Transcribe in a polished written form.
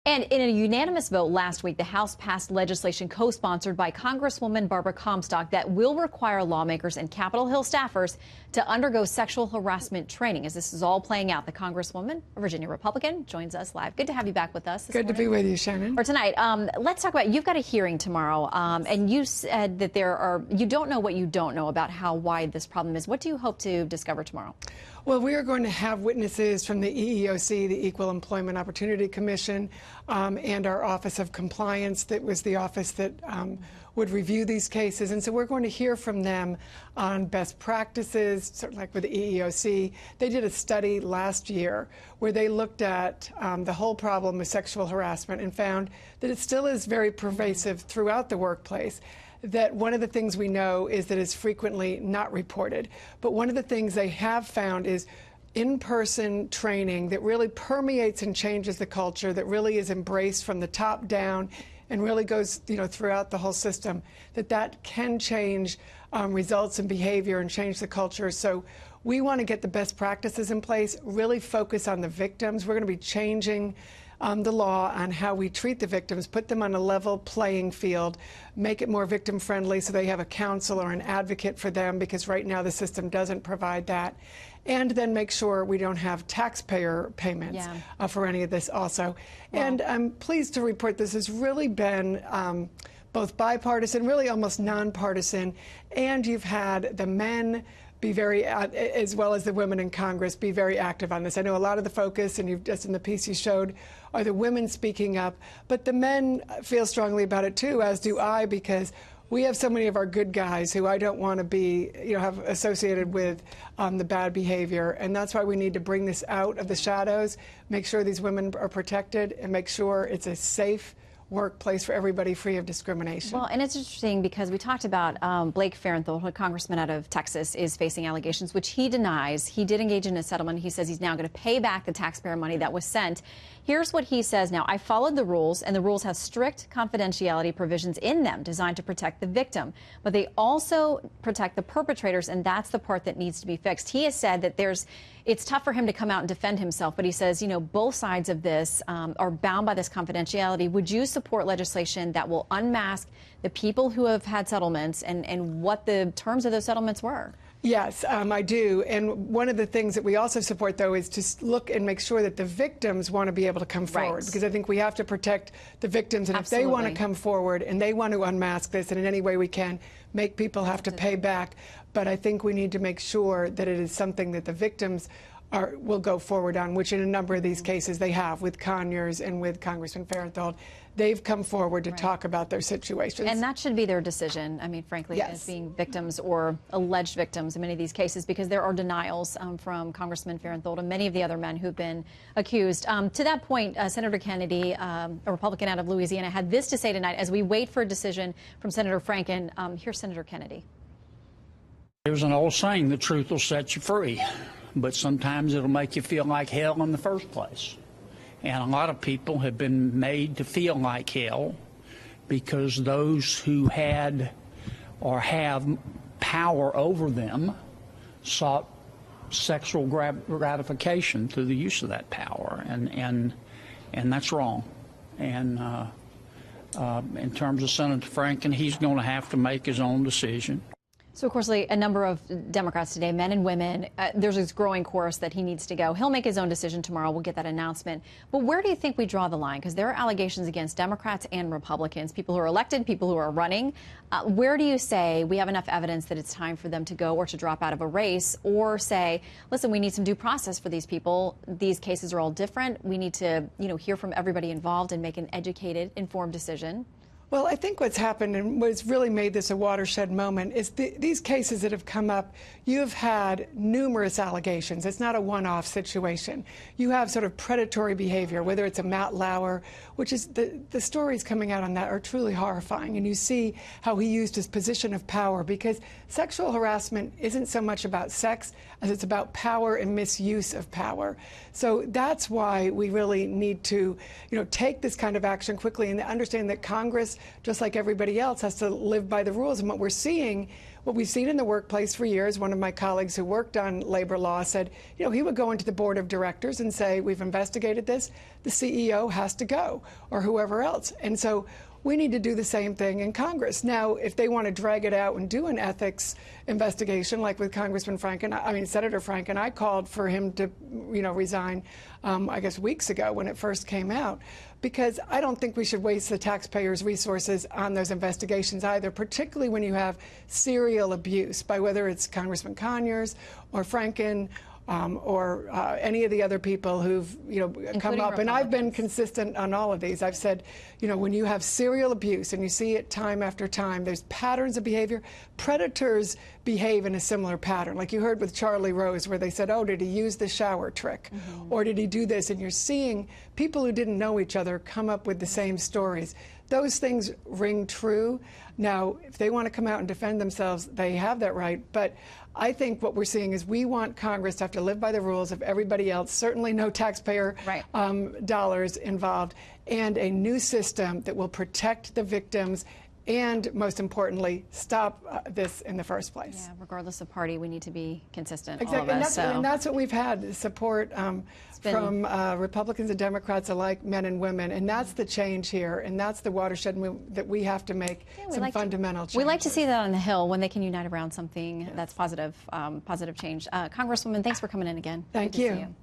And in a unanimous vote last week, the House passed legislation co-sponsored by Congresswoman Barbara Comstock that will require lawmakers and Capitol Hill staffers to undergo sexual harassment training. As this is all playing out, the Congresswoman, a Virginia Republican, joins us live. Good to have you back with us this morning. Good to be with you, Shannon. Or tonight. Let's talk about, you've got a hearing tomorrow, and you said that you don't know what you don't know about how wide this problem is. What do you hope to discover tomorrow? Well, we are going to have witnesses from the EEOC, the Equal Employment Opportunity Commission, and our Office of Compliance, that was the office that would review these cases. And so we're going to hear from them on best practices, sort of like with the EEOC. They did a study last year where they looked at the whole problem of sexual harassment and found that it still is very pervasive throughout the workplace. That one of the things we know is that it's frequently not reported. But one of the things they have found is in-person training that really permeates and changes the culture, that really is embraced from the top down and really goes, throughout the whole system, that can change results and behavior and change the culture. So we want to get the best practices in place, really focus on the victims. We're going to be changing the law on how we treat the victims, put them on a level playing field, make it more victim friendly so they have a counsel or an advocate for them, because right now the system doesn't provide that. And then make sure we don't have taxpayer payments for any of this also. Well, and I'm pleased to report this has really been both bipartisan, really almost nonpartisan, and you've had the men be very, as well as the women in Congress, be very active on this. I know a lot of the focus, and you've just in the piece you showed, are the women speaking up, but the men feel strongly about it too, as do I, because we have so many of our good guys who I don't want to be, have associated with the bad behavior, and that's why we need to bring this out of the shadows, make sure these women are protected, and make sure it's a safe workplace for everybody, free of discrimination. Well, and it's interesting because we talked about Blake Farenthold, a congressman out of Texas, is facing allegations, which he denies. He did engage in a settlement. He says he's now going to pay back the taxpayer money that was sent. Here's what he says now. I followed the rules, and the rules have strict confidentiality provisions in them designed to protect the victim. But they also protect the perpetrators, and that's the part that needs to be fixed. He has said that it's tough for him to come out and defend himself, but he says, both sides of this are bound by this confidentiality. Would you support legislation that will unmask the people who have had settlements and what the terms of those settlements were? Yes, I do. And one of the things that we also support, though, is to look and make sure that the victims want to be able to come forward, because I think we have to protect the victims. And Absolutely. If they want to come forward and they want to unmask this, and in any way we can make people have to pay back. But I think we need to make sure that it is something that the victims will go forward on, which in a number of these cases they have, with Conyers and with Congressman Farenthold. They've come forward to talk about their situations. And that should be their decision, I mean, frankly, as being victims or alleged victims in many of these cases, because there are denials from Congressman Farenthold and many of the other men who've been accused. To that point, Senator Kennedy, a Republican out of Louisiana, had this to say tonight as we wait for a decision from Senator Franken. Here's Senator Kennedy. There's an old saying, the truth will set you free, but sometimes it'll make you feel like hell in the first place. And a lot of people have been made to feel like hell because those who had or have power over them sought sexual gratification through the use of that power, and that's wrong. And in terms of Senator Franken, he's going to have to make his own decision. So, of course, a number of Democrats today, men and women, there's this growing chorus that he needs to go. He'll make his own decision tomorrow. We'll get that announcement. But where do you think we draw the line? Because there are allegations against Democrats and Republicans, people who are elected, people who are running. Where do you say we have enough evidence that it's time for them to go or to drop out of a race, or say, listen, we need some due process for these people. These cases are all different. We need to, hear from everybody involved and make an educated, informed decision? Well, I think what's happened and what's really made this a watershed moment is these cases that have come up, you've had numerous allegations. It's not a one-off situation. You have sort of predatory behavior, whether it's a Matt Lauer, which is the stories coming out on that are truly horrifying. And you see how he used his position of power, because sexual harassment isn't so much about sex as it's about power and misuse of power. So that's why we really need to, take this kind of action quickly and understand that Congress Congress, just like everybody else, has to live by the rules. And what we've seen in the workplace for years, one of my colleagues who worked on labor law said, he would go into the board of directors and say, we've investigated this, the CEO has to go, or whoever else. And so we need to do the same thing in Congress. Now, if they want to drag it out and do an ethics investigation, like with Senator Franken, I called for him to, resign, I guess weeks ago when it first came out, because I don't think we should waste the taxpayers' resources on those investigations either, particularly when you have serial abuse by whether it's Congressman Conyers or Franken, or any of the other people who've come up. And I've been consistent on all of these. I've said, when you have serial abuse and you see it time after time, there's patterns of behavior. Predators behave in a similar pattern. Like you heard with Charlie Rose, where they said, oh, did he use the shower trick? Or did he do this? And you're seeing people who didn't know each other come up with the same stories. Those things ring true. Now, if they want to come out and defend themselves, they have that right. But I think what we're seeing is we want Congress to have to live by the rules of everybody else, certainly no taxpayer dollars involved, and a new system that will protect the victims and, most importantly, stop this in the first place. Yeah, regardless of party, we need to be consistent, exactly. all of us. And that's what we've had, support from Republicans and Democrats alike, men and women, and that's the change here, and that's the watershed that we have to make some fundamental changes. We like to see that on the Hill, when they can unite around something that's positive change. Congresswoman, thanks for coming in again. Thank you.